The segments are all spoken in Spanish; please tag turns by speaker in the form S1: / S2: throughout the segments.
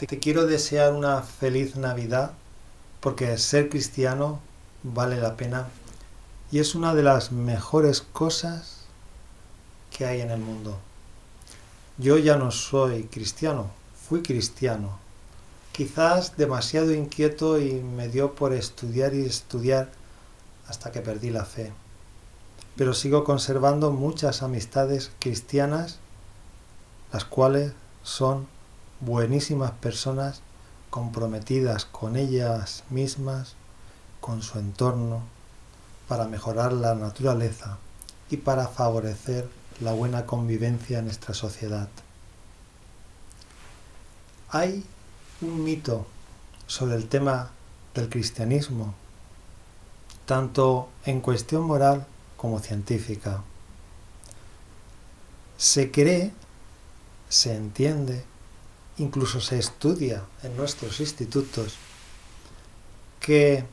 S1: Te quiero desear una feliz Navidad porque ser cristiano vale la pena y es una de las mejores cosas que hay en el mundo. Yo ya no soy cristiano, fui cristiano. Quizás demasiado inquieto y me dio por estudiar y estudiar hasta que perdí la fe. Pero sigo conservando muchas amistades cristianas, las cuales son buenísimas personas comprometidas con ellas mismas, con su entorno, para mejorar la naturaleza y para favorecer la buena convivencia en nuestra sociedad. Hay un mito sobre el tema del cristianismo, tanto en cuestión moral como científica. Se cree, se entiende, incluso se estudia en nuestros institutos, que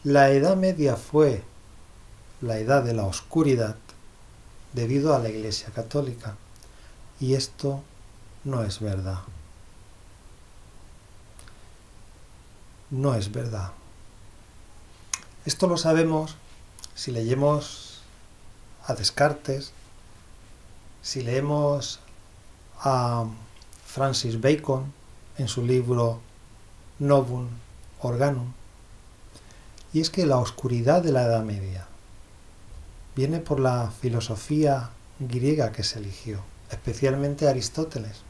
S1: la Edad Media fue la edad de la oscuridad debido a la Iglesia Católica, y esto no es verdad. No es verdad. Esto lo sabemos si leemos a Descartes, si leemos a Francis Bacon en su libro Novum Organum. Y es que la oscuridad de la Edad Media viene por la filosofía griega que se eligió, especialmente Aristóteles.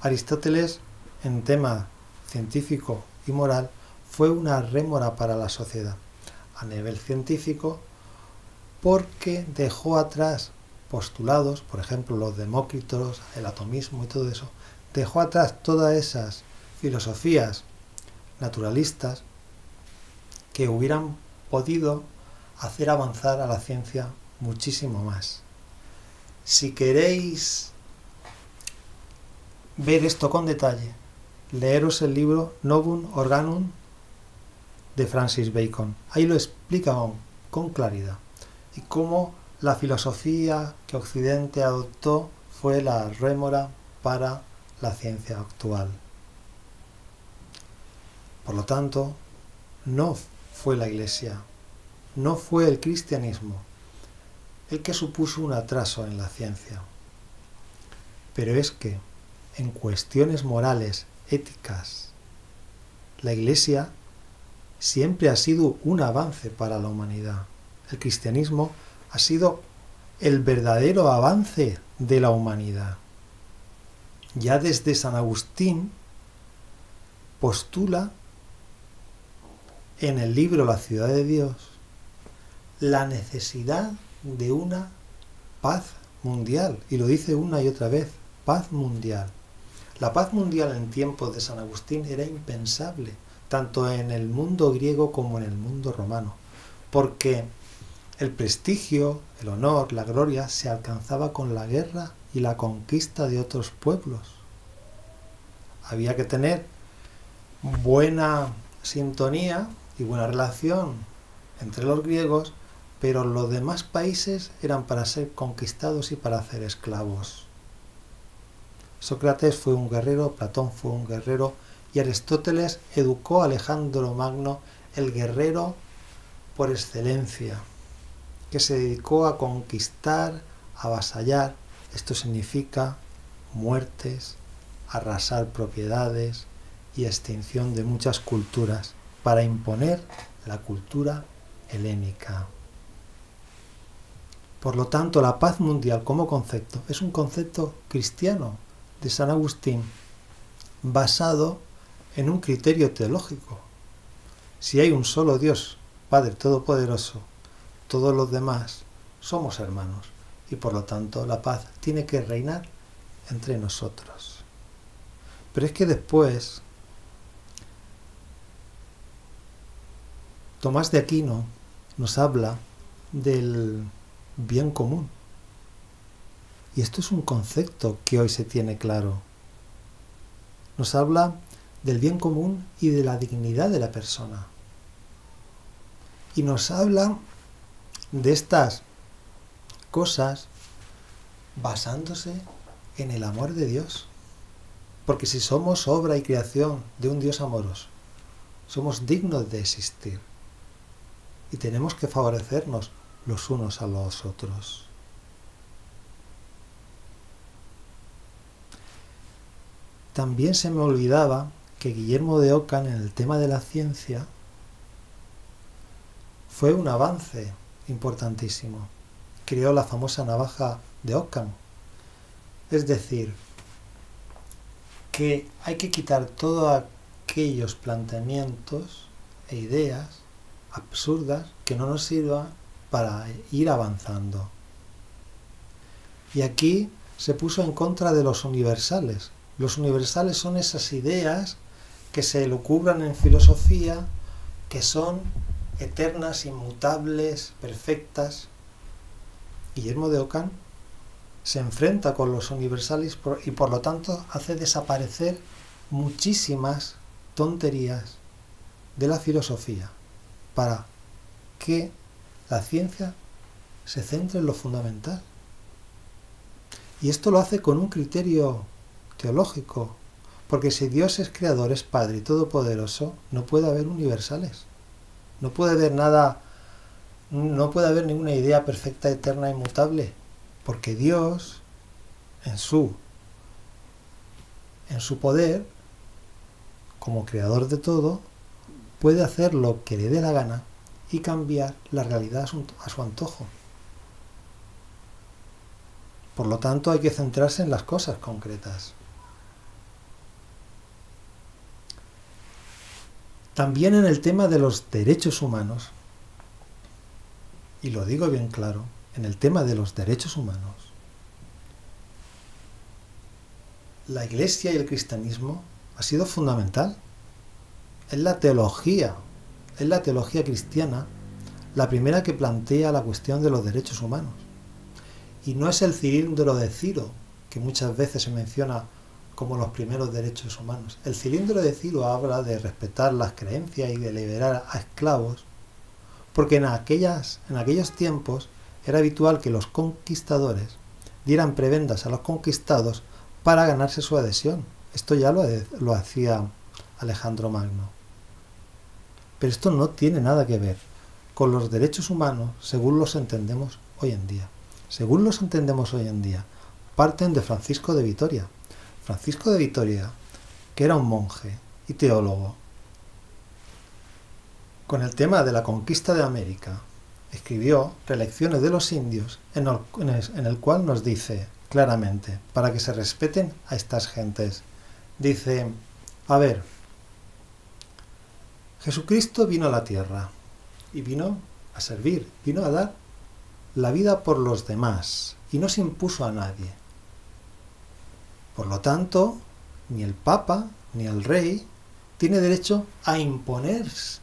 S1: Aristóteles, en tema científico y moral, fue una rémora para la sociedad a nivel científico porque dejó atrás postulados, por ejemplo los demócritos, el atomismo y todo eso, dejó atrás todas esas filosofías naturalistas que hubieran podido hacer avanzar a la ciencia muchísimo más. Si queréis ver esto con detalle, leeros el libro Novum Organum de Francis Bacon. Ahí lo explica con claridad y cómo la filosofía que Occidente adoptó fue la rémora para la ciencia actual. Por lo tanto, no fue la Iglesia, no fue el cristianismo el que supuso un atraso en la ciencia. Pero es que en cuestiones morales, éticas, la Iglesia siempre ha sido un avance para la humanidad. El cristianismo ha sido el verdadero avance de la humanidad. Ya desde San Agustín postula en el libro La ciudad de Dios la necesidad de una paz mundial, y lo dice una y otra vez, paz mundial. La paz mundial en tiempos de San Agustín era impensable, tanto en el mundo griego como en el mundo romano, porque el prestigio, el honor, la gloria se alcanzaba con la guerra y la conquista de otros pueblos. Había que tener buena sintonía y buena relación entre los griegos, pero los demás países eran para ser conquistados y para hacer esclavos. Sócrates fue un guerrero, Platón fue un guerrero, y Aristóteles educó a Alejandro Magno, el guerrero por excelencia, que se dedicó a conquistar, a avasallar. Esto significa muertes, arrasar propiedades y extinción de muchas culturas para imponer la cultura helénica. Por lo tanto, la paz mundial como concepto es un concepto cristiano de San Agustín basado en un criterio teológico. Si hay un solo Dios, Padre Todopoderoso, todos los demás somos hermanos y por lo tanto la paz tiene que reinar entre nosotros. Pero es que después Tomás de Aquino nos habla del bien común. Y esto es un concepto que hoy se tiene claro. Nos habla del bien común y de la dignidad de la persona. Y nos habla de estas cosas basándose en el amor de Dios. Porque si somos obra y creación de un Dios amoroso, somos dignos de existir y tenemos que favorecernos los unos a los otros. También se me olvidaba que Guillermo de Ockham, en el tema de la ciencia, fue un avance importantísimo. Creó la famosa navaja de Ockham. Es decir, que hay que quitar todos aquellos planteamientos e ideas absurdas que no nos sirvan para ir avanzando. Y aquí se puso en contra de los universales. Los universales son esas ideas que se elucubran en filosofía, que son eternas, inmutables, perfectas. Guillermo de Ockham se enfrenta con los universales y por lo tanto hace desaparecer muchísimas tonterías de la filosofía para que la ciencia se centre en lo fundamental. Y esto lo hace con un criterio teológico, porque si Dios es creador, es Padre y todopoderoso, no puede haber universales. No puede haber nada, no puede haber ninguna idea perfecta, eterna, inmutable, porque Dios, en su poder, como creador de todo, puede hacer lo que le dé la gana y cambiar la realidad a su antojo. Por lo tanto, hay que centrarse en las cosas concretas. También en el tema de los derechos humanos, y lo digo bien claro, en el tema de los derechos humanos, la Iglesia y el cristianismo ha sido fundamental. Es la teología cristiana la primera que plantea la cuestión de los derechos humanos. Y no es el cilindro de Ciro, que muchas veces se menciona como los primeros derechos humanos. El cilindro de Ciro habla de respetar las creencias y de liberar a esclavos, porque en aquellos tiempos era habitual que los conquistadores dieran prebendas a los conquistados para ganarse su adhesión. Esto ya lo hacía Alejandro Magno. Pero esto no tiene nada que ver con los derechos humanos según los entendemos hoy en día. Según los entendemos hoy en día, parten de Francisco de Vitoria. Francisco de Vitoria, que era un monje y teólogo, con el tema de la conquista de América, escribió Relecciones de los indios, en el cual nos dice claramente, para que se respeten a estas gentes, dice, a ver, Jesucristo vino a la tierra y vino a servir, vino a dar la vida por los demás y no se impuso a nadie. Por lo tanto, ni el Papa ni el Rey tiene derecho a imponerse,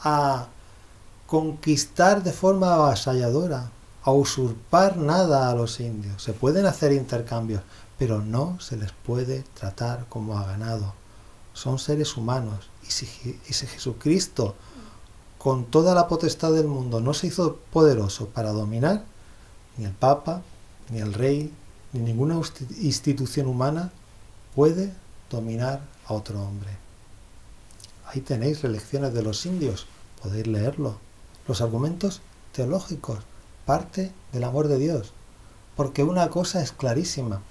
S1: a conquistar de forma avasalladora, a usurpar nada a los indios. Se pueden hacer intercambios, pero no se les puede tratar como a ganado. Son seres humanos. Y si Jesucristo, con toda la potestad del mundo, no se hizo poderoso para dominar, ni el Papa, ni el Rey, ni ninguna institución humana puede dominar a otro hombre. Ahí tenéis Relecciones de los indios, podéis leerlo. Los argumentos teológicos, parte del amor de Dios. Porque una cosa es clarísima,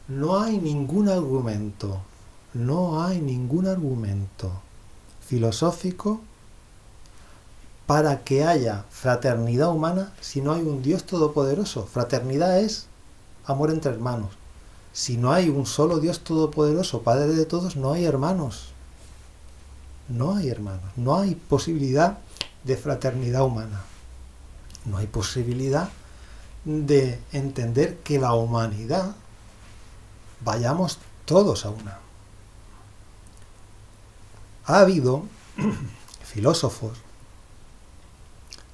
S1: no hay ningún argumento filosófico para que haya fraternidad humana si no hay un Dios todopoderoso. Fraternidad es amor entre hermanos. Si no hay un solo Dios todopoderoso, Padre de todos, no hay hermanos. No hay hermanos. No hay posibilidad de fraternidad humana. No hay posibilidad de entender que la humanidad vayamos todos a una. Ha habido filósofos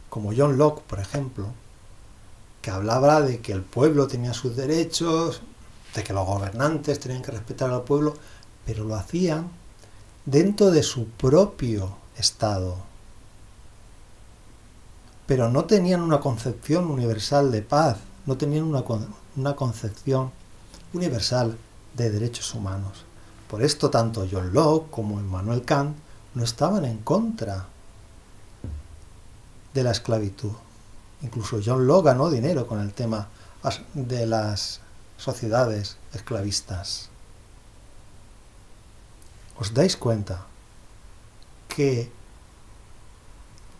S1: como John Locke, por ejemplo, que hablaba de que el pueblo tenía sus derechos, de que los gobernantes tenían que respetar al pueblo, pero lo hacían dentro de su propio estado. Pero no tenían una concepción universal de paz, no tenían una concepción universal de derechos humanos. Por esto tanto John Locke como Immanuel Kant no estaban en contra de la esclavitud. Incluso John Locke ganó dinero con el tema de las sociedades esclavistas. ¿Os dais cuenta que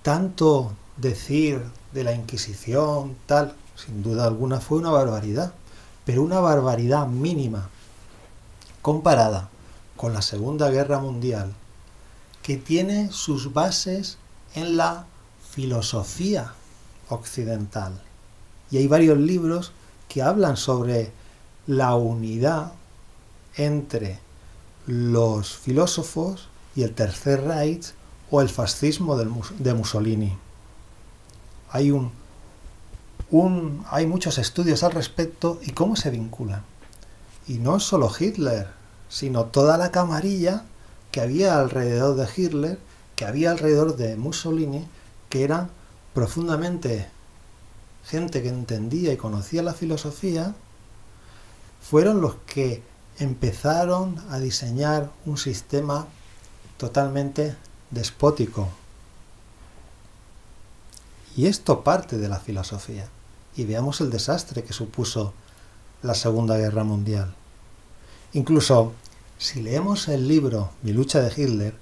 S1: tanto decir de la Inquisición, tal, sin duda alguna fue una barbaridad, pero una barbaridad mínima comparada con la Segunda Guerra Mundial, que tiene sus bases en la filosofía occidental? Y hay varios libros que hablan sobre la unidad entre los filósofos y el Tercer Reich o el fascismo de Mussolini. Hay muchos estudios al respecto y cómo se vinculan. Y no solo Hitler, sino toda la camarilla que había alrededor de Hitler, que había alrededor de Mussolini, que eran profundamente gente que entendía y conocía la filosofía, fueron los que empezaron a diseñar un sistema totalmente despótico. Y esto parte de la filosofía. Y veamos el desastre que supuso la Segunda Guerra Mundial. Incluso, si leemos el libro Mi lucha de Hitler,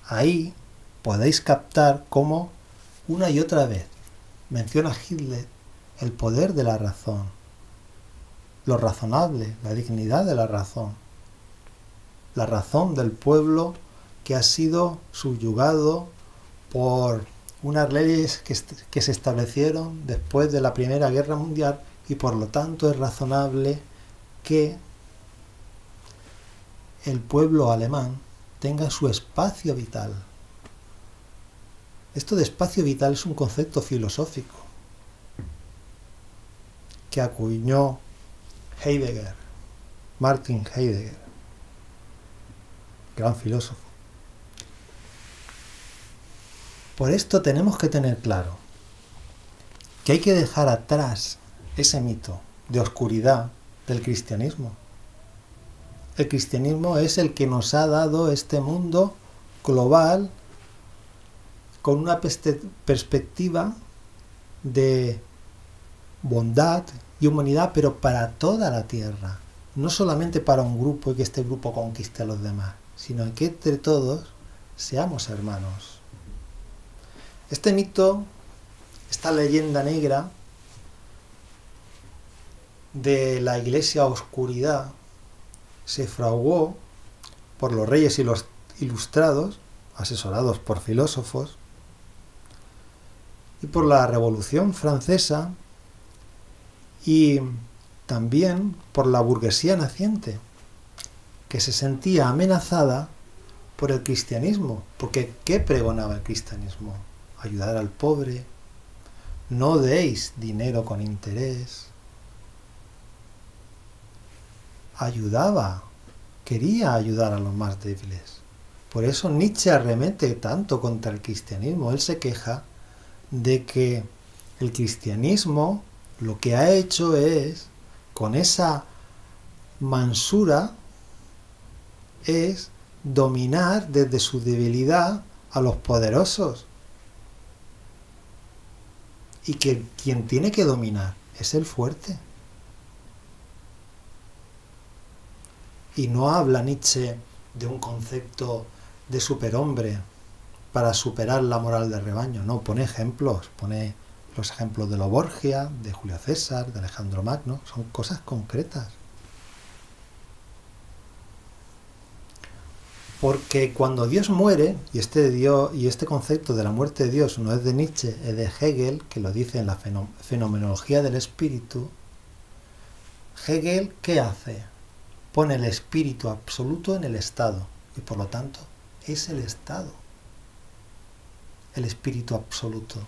S1: ahí podéis captar cómo una y otra vez menciona Hitler el poder de la razón, lo razonable, la dignidad de la razón del pueblo que ha sido subyugado por unas leyes que se establecieron después de la Primera Guerra Mundial, y por lo tanto es razonable que el pueblo alemán tenga su espacio vital. Esto de espacio vital es un concepto filosófico que acuñó Heidegger, Martin Heidegger, gran filósofo. Por esto tenemos que tener claro que hay que dejar atrás ese mito de oscuridad del cristianismo. El cristianismo es el que nos ha dado este mundo global con una perspectiva de bondad y humanidad, pero para toda la tierra, no solamente para un grupo y que este grupo conquiste a los demás, sino que entre todos seamos hermanos. Este mito, esta leyenda negra de la Iglesia Oscuridad, se fraguó por los reyes y los ilustrados, asesorados por filósofos, y por la Revolución Francesa, y también por la burguesía naciente, que se sentía amenazada por el cristianismo. Porque ¿qué pregonaba el cristianismo? Ayudar al pobre, no deis dinero con interés. Quería ayudar a los más débiles. Por eso Nietzsche arremete tanto contra el cristianismo. Él se queja de que el cristianismo lo que ha hecho es, con esa mansura, es dominar desde su debilidad a los poderosos. Y que quien tiene que dominar es el fuerte. Y no habla Nietzsche de un concepto de superhombre para superar la moral del rebaño. No, pone ejemplos, pone los ejemplos de los Borgia, de Julio César, de Alejandro Magno, son cosas concretas. Porque cuando Dios muere, y este concepto de la muerte de Dios no es de Nietzsche, es de Hegel, que lo dice en la fenomenología del espíritu, Hegel, ¿qué hace? Pone el espíritu absoluto en el Estado, y por lo tanto es el Estado, el espíritu absoluto.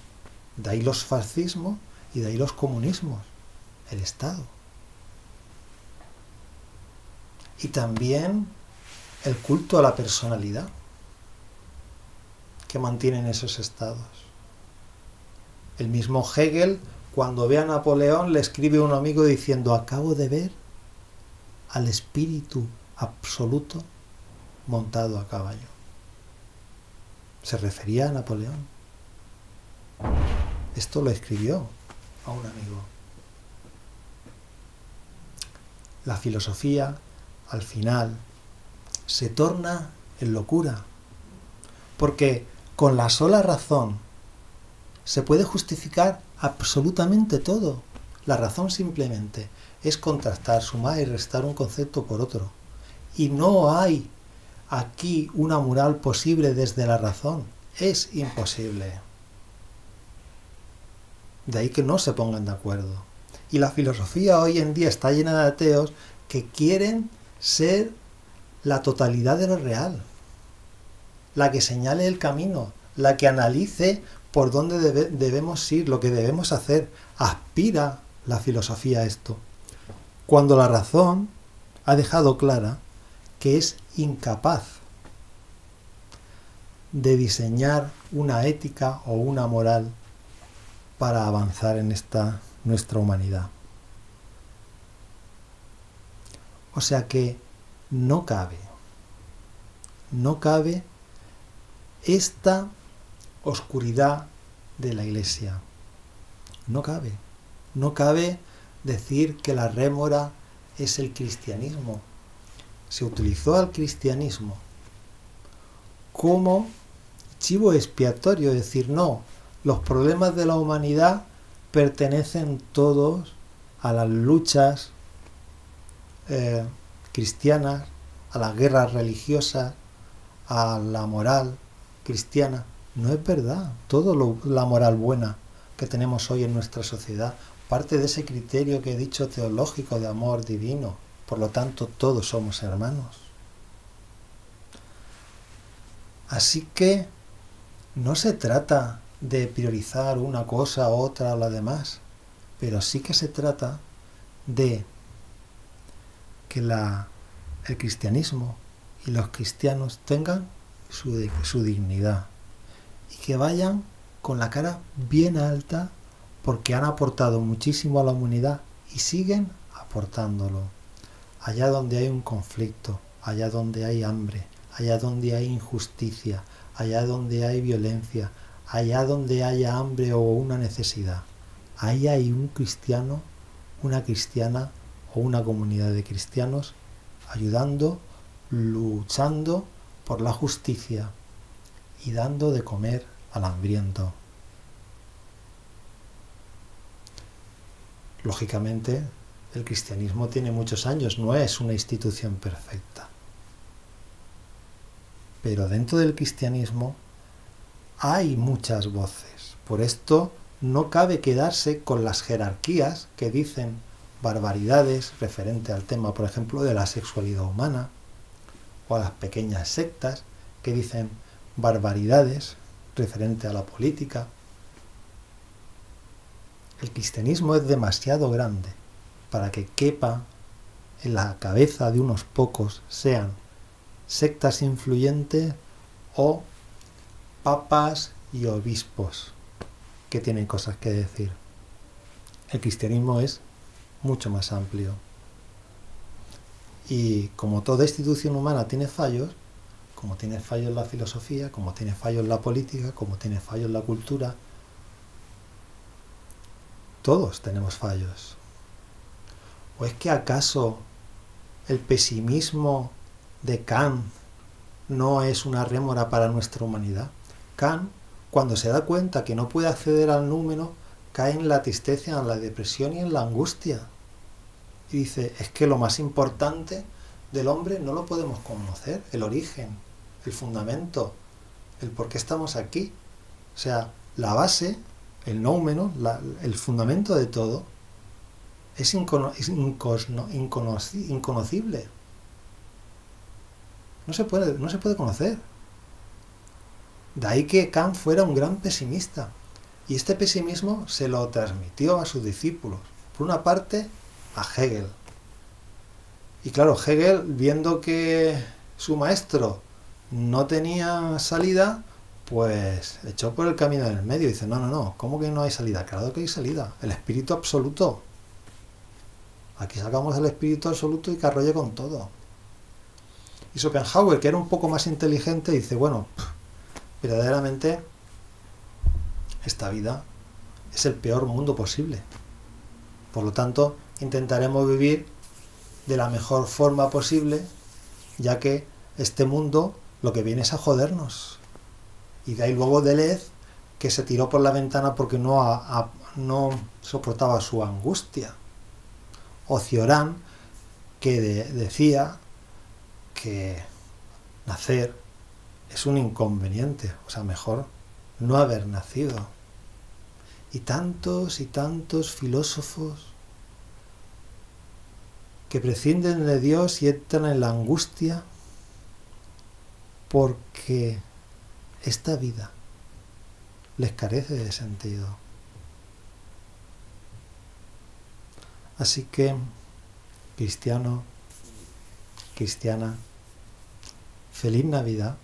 S1: De ahí los fascismos y de ahí los comunismos, el Estado. Y también el culto a la personalidad que mantienen esos estados. El mismo Hegel, cuando ve a Napoleón, le escribe a un amigo diciendo: acabo de ver al espíritu absoluto montado a caballo. Se refería a Napoleón. Esto lo escribió a un amigo. La filosofía, al final, se torna en locura, porque con la sola razón se puede justificar absolutamente todo. La razón simplemente es contrastar, sumar y restar un concepto por otro. Y no hay aquí una moral posible desde la razón. Es imposible. De ahí que no se pongan de acuerdo. Y la filosofía hoy en día está llena de ateos que quieren ser la totalidad de lo real, la que señale el camino, la que analice por dónde debemos ir, lo que debemos hacer. Aspira la filosofía a esto, cuando la razón ha dejado clara que es incapaz de diseñar una ética o una moral para avanzar en esta nuestra humanidad. O sea que no cabe esta oscuridad de la Iglesia. No cabe decir que la rémora es el cristianismo. Se utilizó al cristianismo como chivo expiatorio, es decir, no, los problemas de la humanidad pertenecen todos a las luchas cristianas, a las guerras religiosas, a la moral cristiana. No es verdad. Toda la moral buena que tenemos hoy en nuestra sociedad parte de ese criterio que he dicho teológico de amor divino. Por lo tanto, todos somos hermanos. Así que no se trata de priorizar una cosa, otra o la demás, pero sí que se trata de que el cristianismo y los cristianos tengan su dignidad y que vayan con la cara bien alta porque han aportado muchísimo a la humanidad y siguen aportándolo. Allá donde hay un conflicto, allá donde hay hambre, allá donde hay injusticia, allá donde hay violencia, allá donde haya hambre o una necesidad, ahí hay un cristiano, una cristiana o una comunidad de cristianos ayudando, luchando por la justicia y dando de comer al hambriento. Lógicamente, el cristianismo tiene muchos años, no es una institución perfecta. Pero dentro del cristianismo hay muchas voces. Por esto no cabe quedarse con las jerarquías que dicen barbaridades referente al tema, por ejemplo, de la sexualidad humana, o a las pequeñas sectas que dicen barbaridades referente a la política. El cristianismo es demasiado grande para que quepa en la cabeza de unos pocos, sean sectas influyentes o papas y obispos que tienen cosas que decir. El cristianismo es mucho más amplio. Y como toda institución humana tiene fallos, como tiene fallos la filosofía, como tiene fallos la política, como tiene fallos la cultura, todos tenemos fallos. ¿O es que acaso el pesimismo de Kant no es una rémora para nuestra humanidad? Kant, cuando se da cuenta que no puede acceder al número, cae en la tristeza, en la depresión y en la angustia. Y dice, es que lo más importante del hombre no lo podemos conocer, el origen, el fundamento, el por qué estamos aquí. O sea, la base, el noumeno, el fundamento de todo, es inconocible. No se puede conocer. De ahí que Kant fuera un gran pesimista. Y este pesimismo se lo transmitió a sus discípulos. Por una parte, a Hegel. Y claro, Hegel, viendo que su maestro no tenía salida, pues echó por el camino del medio. Y dice, no, ¿cómo que no hay salida? Claro que hay salida. El espíritu absoluto Aquí sacamos el espíritu absoluto y que arrolle con todo. Y Schopenhauer, que era un poco más inteligente, dice, bueno, verdaderamente esta vida es el peor mundo posible. Por lo tanto, intentaremos vivir de la mejor forma posible, ya que este mundo lo que viene es a jodernos. Y de ahí luego Deleuze, que se tiró por la ventana porque no soportaba su angustia. O Cioran, que decía que nacer es un inconveniente, o sea, mejor no haber nacido. Y tantos filósofos que prescinden de Dios y entran en la angustia porque esta vida les carece de sentido. Así que, cristiano, cristiana, feliz Navidad.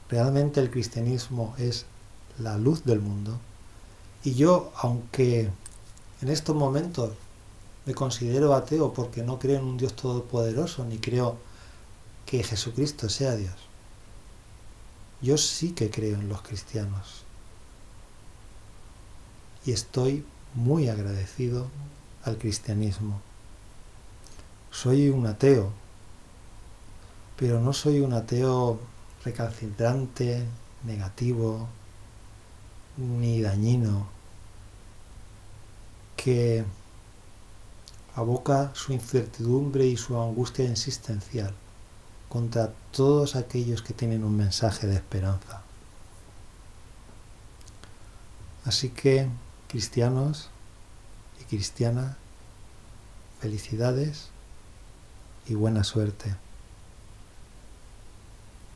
S1: Realmente el cristianismo es la luz del mundo. Y yo, aunque en estos momentos me considero ateo porque no creo en un Dios todopoderoso, ni creo que Jesucristo sea Dios, yo sí que creo en los cristianos. Y estoy muy agradecido al cristianismo. Soy un ateo, pero no soy un ateo recalcitrante, negativo, ni dañino, que aboca su incertidumbre y su angustia existencial contra todos aquellos que tienen un mensaje de esperanza. Así que, cristianos y cristianas, felicidades y buena suerte.